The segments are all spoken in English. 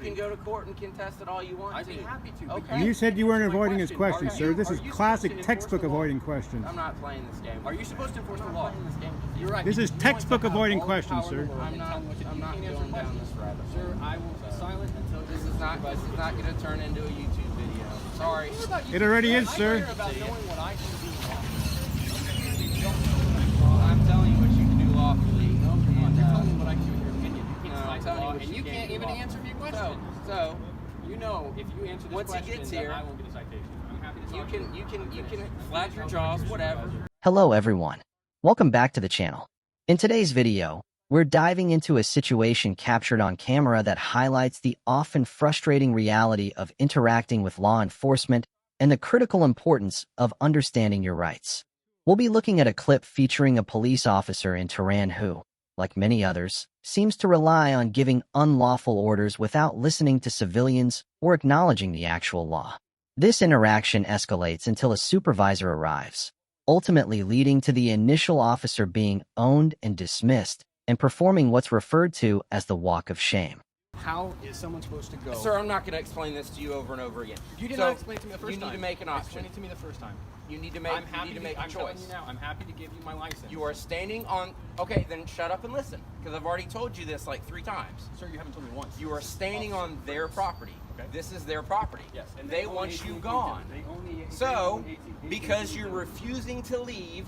can go to court and contest it all you want I'd to. be happy to. Okay. You said you weren't avoiding his question, Okay. sir. This Are is you classic supposed to textbook enforce the law? avoiding questions. I'm not playing this game. Are you supposed to enforce the I'm law? not playing this game. You're right. This is You want textbook to have avoiding all the questions, power in the sir. world I'm and not- tell me what to do. I'm You not can't going answer down questions. this rabbit hole. Sir, I will be silent until This is not going to turn into a YouTube video. Sorry. It already is, sir. I care about knowing what I can do lawfully. I'm telling you what you can do lawfully. No, come on. And, You're telling me what I can do in your opinion. You No, can't I'm cite the telling you law, what and you you can't can't do even lawfully. answer me a question. So You know, if you answer this once he question, gets then here, I won't get a citation. I'm happy to you talk can to flap your jaws, whatever. Hello everyone. Welcome back to the channel. In today's video, we're diving into a situation captured on camera that highlights the often frustrating reality of interacting with law enforcement and the critical importance of understanding your rights. We'll be looking at a clip featuring a police officer in Tehran who, like many others, seems to rely on giving unlawful orders without listening to civilians or acknowledging the actual law. This interaction escalates until a supervisor arrives, ultimately leading to the initial officer being owned and dismissed and performing what's referred to as the walk of shame. How is someone supposed to go? Sir, I'm not going to explain this to you over and over again. You did So, not explain it to me the first you time. need to make an option. Explain it to me the first time. You need to make, I'm happy a I'm telling choice. you now, I'm happy to give you my license. You are standing on... Okay, then shut up and listen, because I've already told you this like 3 times. Sir, you haven't told me once. You are standing on their property. Okay. This is their property. Yes. And They own want 18 you feet. gone. They own the- So, they own 18 because feet. you're refusing to leave,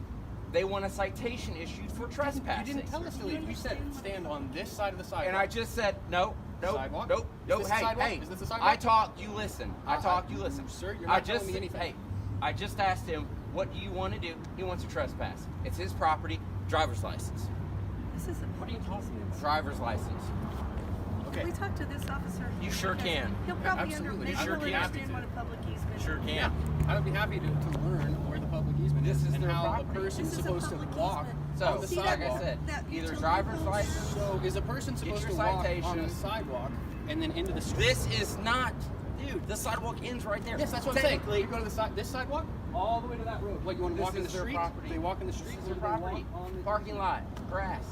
they want a citation issued for trespassing. You didn't tell us to leave. You said stand on this side of the sidewalk. And I just said, no, nope, Sidewalk? nope, Is nope, this the hey, sidewalk? hey. Is this the sidewalk? I talk, you listen. I talk, you listen. Sir, you're not telling me anything. Hey, I just asked him, what do you want to do? He wants to trespass. It's his property, driver's license. This is What are you talking about? Driver's license. Okay. Can we talk to this officer? You sure Because can. He'll probably Absolutely. maybe I sure he'll can. understand what a public easement Sure is. can. I would be happy to learn where the public easement This is and their how property. a person's This is a supposed to public walk easement. So, on the See, like sidewalk. I said, that either utility driver's poles- license. So is a person supposed your to walk on citation. the sidewalk and then into the street? This is not, dude, the sidewalk ends right there. Yes, that's what I'm saying. Technically, You go to the side, this sidewalk, all the way to that road. What, you want to This walk in the is their street? property. They walk in the street. This is their or they walk property. on the Parking lot, grass.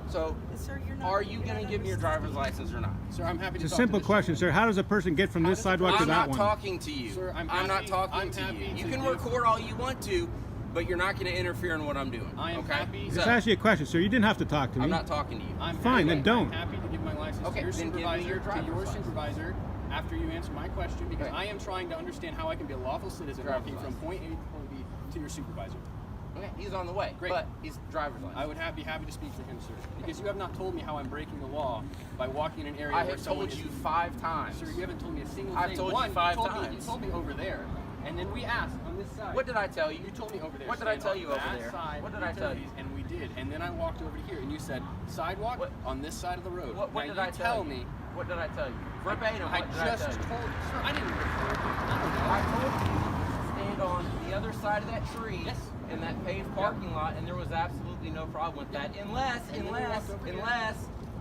So, Sir, you're not, are you you're going to not give me your driver's understanding. license or not? Sir, I'm happy to It's a talk to simple this question, gentleman. sir. How does a person get from How this does a sidewalk to I'm that not one? talking to you. Sir, I'm not happy- talking I'm to you. happy You to can give- record all you want to, but you're not going to interfere in what I'm doing. I am okay? happy- Just So, ask you a question, sir. You didn't have to talk to me. I'm not talking to you. I'm Fine, happy, then don't. I'm happy to give my license Okay, to your then give me supervisor, your to driver's your license. supervisor after you answer my question because Okay. I am trying to understand how I can be a lawful citizen Driver's walking from license. point A to point B to your supervisor. Okay, he's on the way. Great. But he's driver's license. I would be happy to speak for him, sir, because you have not told me how I'm breaking the law by walking in an area I where have someone told you is- 5 times. Sir, you haven't told me a single I've thing. told you One, 5 you times. told me over there, and then we asked on this side. What did I tell you? You told me over there. What did I stand tell on you over that there? Side What did of I tell you? utilities, And we did. And then I walked over to here, and you said sidewalk What- on this side of the road. What now did you I tell you? me? What did I tell you? Verbatim, I what did just I tell you? told you. Sir, I didn't record you. I told you to stand on the other side of that tree Yes. in that paved parking lot, and there was absolutely no problem with that, unless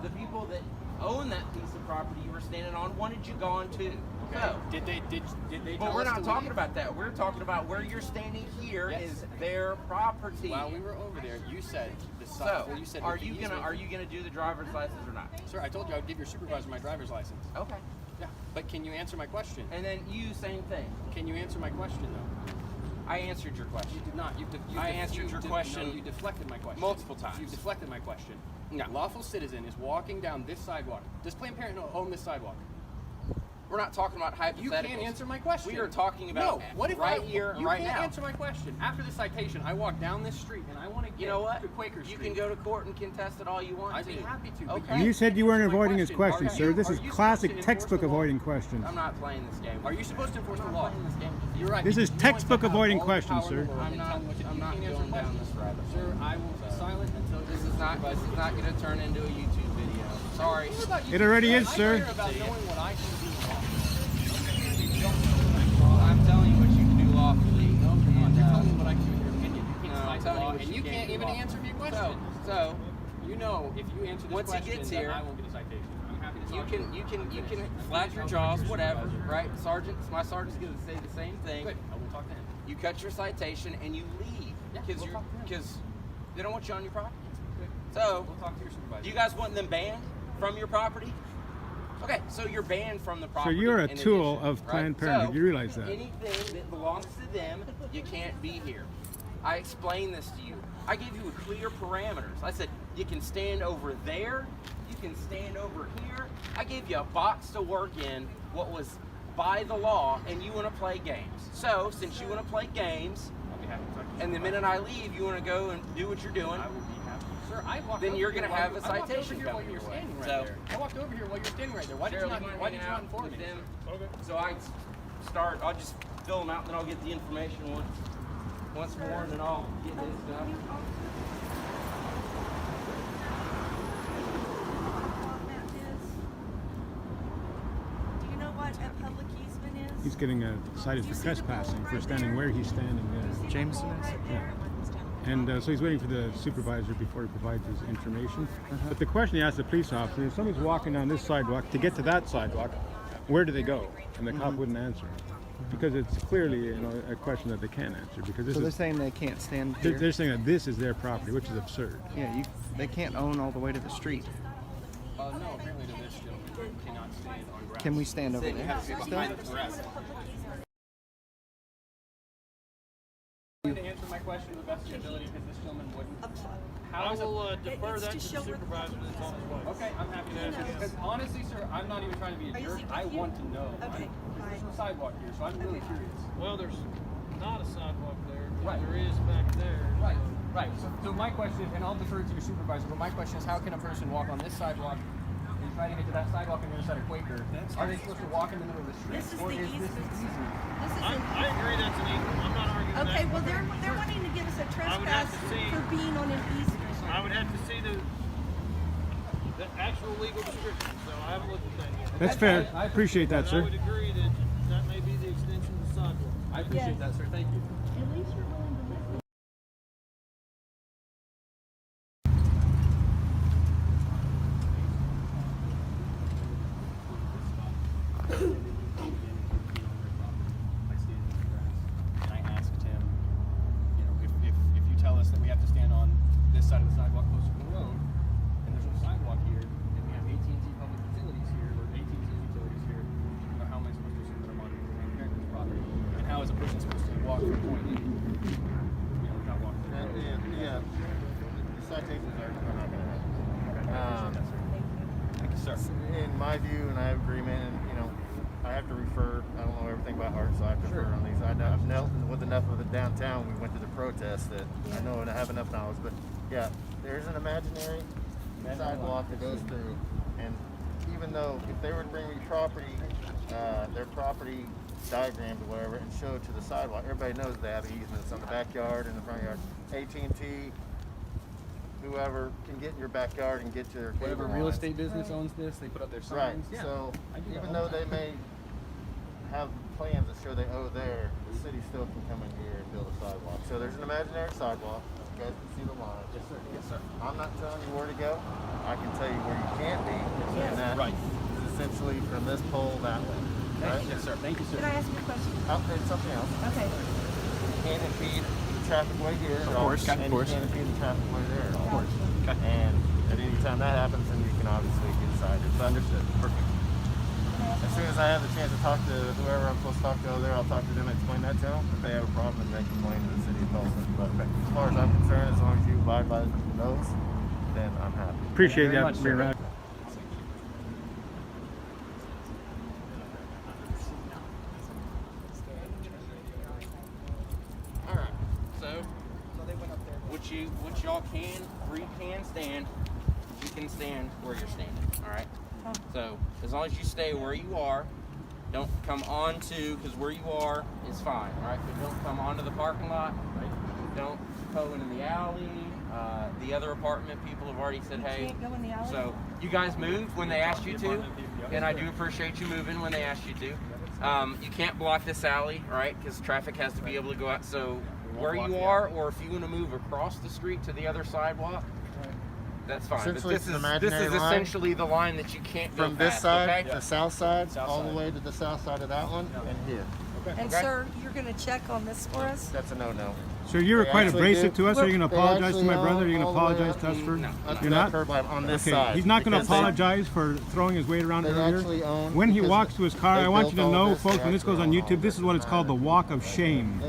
the people that own that piece of property you were standing on wanted you gone too. Okay. So, Did they but tell we're us not to talking leave? about that. We're talking about where you're standing here Yes. is their property. While we were over there, you said the side. So, well, you said are with the you easement- gonna do the driver's license or not? Sir, I told you I would give your supervisor my driver's license. Okay. Yeah. But can you answer my question? And then you, same thing. Can you answer my question though? I answered your question. You did not. I answered your question No, you deflected my question. multiple times. You deflected my question. No. Lawful citizen is walking down this sidewalk. Does Planned Parenthood own this sidewalk? We're not talking about hypotheticals. You can't answer my question. We are talking about no. What if right here and you right can't now. answer my question. After the citation, I walk down this street and I want to get You know what? to Quaker Street. You can go to court and contest it all you want I'd to. be happy to. but Okay. You said you weren't Answer my avoiding his question, Are sir. you- This are is you supposed classic to enforce textbook the law? avoiding questions. I'm not playing this game. Are you supposed to enforce the I'm law? not playing this game. You're right. This is You want textbook to have avoiding all the questions, power in the sir. world I'm and not- tell me what to do. I'm You not can't answer going down questions. this rabbit hole. Sir, I will be silent until This is not going to turn into a YouTube video. Sorry. It already is, I sir. care about knowing what I can do lawfully. I'm telling you what you can do lawfully. No, come on. And, You're telling me what I can do in your opinion. You No, can't I'm cite the telling you law, what and you you can't can't do even lawfully. answer me a question. So You know, if you answer this Once he question, gets then here, I won't get a citation. I'm happy to you talk can flap your jaws, whatever, right? My sergeant's going to say the same thing. Good. I will talk to him. You cut your citation and you leave Yeah, because we'll talk to him. because they don't want you on your property. Good. So, We'll talk to your supervisor. do you guys want them banned from your property? Okay, so you're banned from the So property. you're a in tool addition, of Planned right? Parenthood. So You realize that? Anything that belongs to them, you can't be here. I explained this to you. I gave you clear parameters. I said you can stand over there, you can stand over here. I gave you a box to work in, what was by the law, and you want to play games. So since you want to play games, I'll be happy to talk to you. and the minute I leave, you want to go and do what you're doing, I will be happy. Sir, I walked then over you're here going to while have you- a I walked over citation here while coming you were your way. standing right So, there. I walked over here while you were standing right there. Why did you Cheryl, not you wanna why did hang you not out inform with me? them? Okay. So I start, I'll just fill them out, and then I'll get the information once more, and then I'll get this stuff. Do you know what a public easement is? He's getting cited for trespassing for standing where he's standing. Yeah. Jameson is? Right there? And so he's waiting for the supervisor before he provides his information. But the question he asked the police officer, if somebody's walking down this sidewalk to get to that sidewalk, where do they go? And the cop wouldn't answer. Because it's clearly a question that they can't answer. Because this So they're is, saying they can't stand they're, here? they're saying that this is their property, which is absurd. Yeah, they can't own all the way to the street. No, apparently to this still cannot stand on grass. Can we stand over Said you there? have to be still? behind the grass. To answer my question to the best of your ability, because this gentleman wouldn't. I will defer It's that to to show the where the supervisor public that's on his way. Okay, I'm happy to answer this. Because honestly, sir, I'm not even trying to be a Are you jerk. seeing I with you? want to know. Okay, There's fine. a sidewalk here, so I'm really Okay. curious. Well, there's not a sidewalk there. but Right. There is back there. Right, right. So my question is, and I'll defer it to your supervisor, but my question is, how can a person walk on this sidewalk and try to get to that sidewalk on the other side of Quaker? Are they supposed to walk in the middle of the street? This is or the is this easement. an easement? This is I agree that's an easement. I'm not arguing that. Okay, well, they're wanting to give us a I would have trespass to see- for being on an easement. I would have to see the actual legal description, so I haven't looked at that yet. That's fair. I appreciate that, But I sir. would agree that that may be the extension of the sidewalk. I appreciate Yes. that, sir. Thank you. At least you're willing to listen. I stand in the grass, and I asked him, if you tell us that we have to stand on this side of the sidewalk closer to the road, and there's no sidewalk here, and we have AT&T public utilities here, or AT&T utilities here, how am I supposed to assume that I'm on Planned Parenthood's property? And how is a person supposed to walk from point A? Not walk from point A. Yeah, the citations are not going to happen. Thank you, sir. In my view, and I have agreement, and I have to refer. I don't know everything by heart, so I have to refer on these. I've dealt with enough of it downtown. We went to the protest that I know and I have enough knowledge. But yeah, there's an imaginary sidewalk that goes through, and even though if they were to bring me their property diagrams or whatever, and show it to the sidewalk, everybody knows they have easements on the backyard and the front yard. AT&T, whoever can get in your backyard and get to their Whatever cable real lines. estate business owns this, they put up their Right. signs. Yeah. So I do that even all though the they time. may have plans that show they owe there, the city still can come in here and build a sidewalk. So there's an imaginary sidewalk. You guys can see the line. Yes, sir. Yes, sir. I'm not telling you where to go. I can tell you where you can't be. And that Right. is essentially from this pole that way. Right? Yes, sir. Thank you, sir. Can I ask you a question? It's something else. Okay. You can't impede the traffic way here. Of course, And of course. you can't impede the traffic way there. Of course. Okay. And at any time that happens, then you can obviously get cited. But Understood. Perfect. as soon as I have the chance to talk to whoever I'm supposed to talk to over there, I'll talk to them and explain that to them. If they have a problem, then they complain to the city of Tulsa. But as far as I'm concerned, as long as you abide by those, then I'm happy. Appreciate very that. much, Being sir. right. All right. So what y'all can stand, you can stand where you're standing. All right. So as long as you stay where you are, don't come onto, because where you are is fine. All right. But don't come onto the parking lot. Don't go into the alley. The other apartment people have already said, hey. Can't go in the alley? So you guys moved when they asked you to, and I do appreciate you moving when they asked you to. You can't block this alley, right? Because traffic has to be able to go out. So where you are, or if you want to move across the street to the other sidewalk, that's fine. But Essentially, this it's an is imaginary line. essentially the line that you can't go From this past, side, okay? the south side, South all side. the way to the south side of that one, and here. And Okay. sir, you're gonna check on this for us? That's a no-no. Sir, you're They required to actually brace do. it to us. Are you going to They apologize to actually my brother? Are you going to own all the way apologize up to us for? No. You're That not? curb line on this Okay, side. he's not going to because they- apologize for throwing his weight around They earlier. actually own. When he because walks to his car, they I want you built to all know, this, they folks, when this goes on actually own YouTube, this all is what it's called the walk of shame.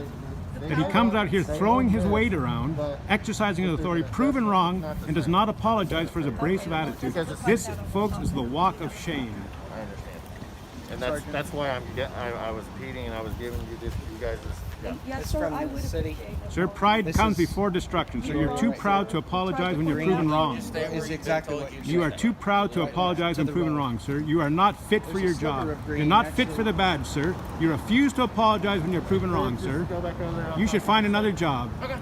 That he They comes own- out here they throwing own his this, weight around, but- exercising his authority, proven wrong, and does not apologize for his abrasive attitude. This, folks, is the walk of shame. I understand. And that's why I was repeating and I was giving you this, you guys this. Yeah. Yes, sir, I would appreciate it. Sir, pride comes before destruction. So you're too proud to apologize when you're proven wrong. Just stay where Is you exactly told what you You are too proud to apologize when proven wrong, sir. You are not fit for your job. You're not fit for the badge, sir. You refuse to apologize when you're proven wrong, sir. Go back over there. You should find another job. Okay.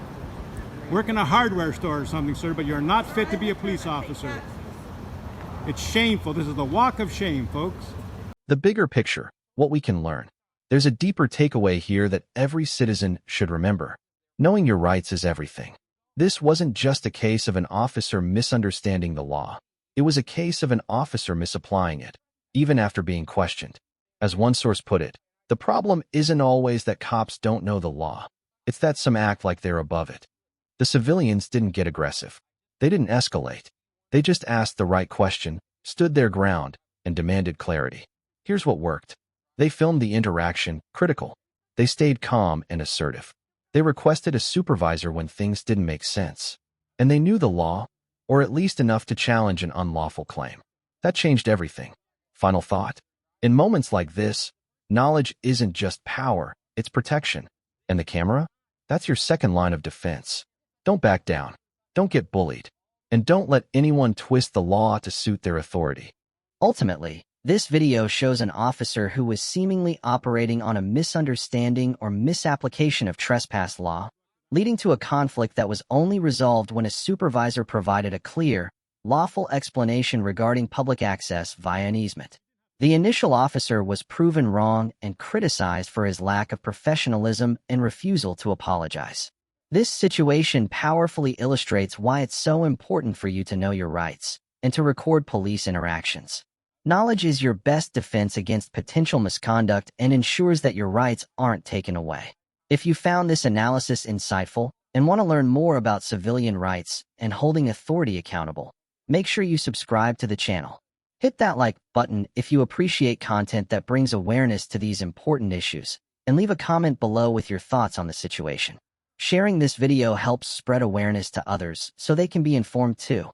Work in a hardware store or something, sir, but you're not fit to be a police officer. It's shameful. This is the walk of shame, folks. The bigger picture, what we can learn. There's a deeper takeaway here that every citizen should remember. Knowing your rights is everything. This wasn't just a case of an officer misunderstanding the law. It was a case of an officer misapplying it, even after being questioned. As one source put it, the problem isn't always that cops don't know the law. It's that some act like they're above it. The civilians didn't get aggressive. They didn't escalate. They just asked the right question, stood their ground, and demanded clarity. Here's what worked. They filmed the interaction, critical. They stayed calm and assertive. They requested a supervisor when things didn't make sense. And they knew the law, or at least enough to challenge an unlawful claim. That changed everything. Final thought. In moments like this, knowledge isn't just power, it's protection. And the camera? That's your second line of defense. Don't back down. Don't get bullied. And don't let anyone twist the law to suit their authority. Ultimately, this video shows an officer who was seemingly operating on a misunderstanding or misapplication of trespass law, leading to a conflict that was only resolved when a supervisor provided a clear, lawful explanation regarding public access via an easement. The initial officer was proven wrong and criticized for his lack of professionalism and refusal to apologize. This situation powerfully illustrates why it's so important for you to know your rights and to record police interactions. Knowledge is your best defense against potential misconduct and ensures that your rights aren't taken away. If you found this analysis insightful and want to learn more about civilian rights and holding authority accountable, make sure you subscribe to the channel. Hit that like button if you appreciate content that brings awareness to these important issues, and leave a comment below with your thoughts on the situation. Sharing this video helps spread awareness to others so they can be informed too.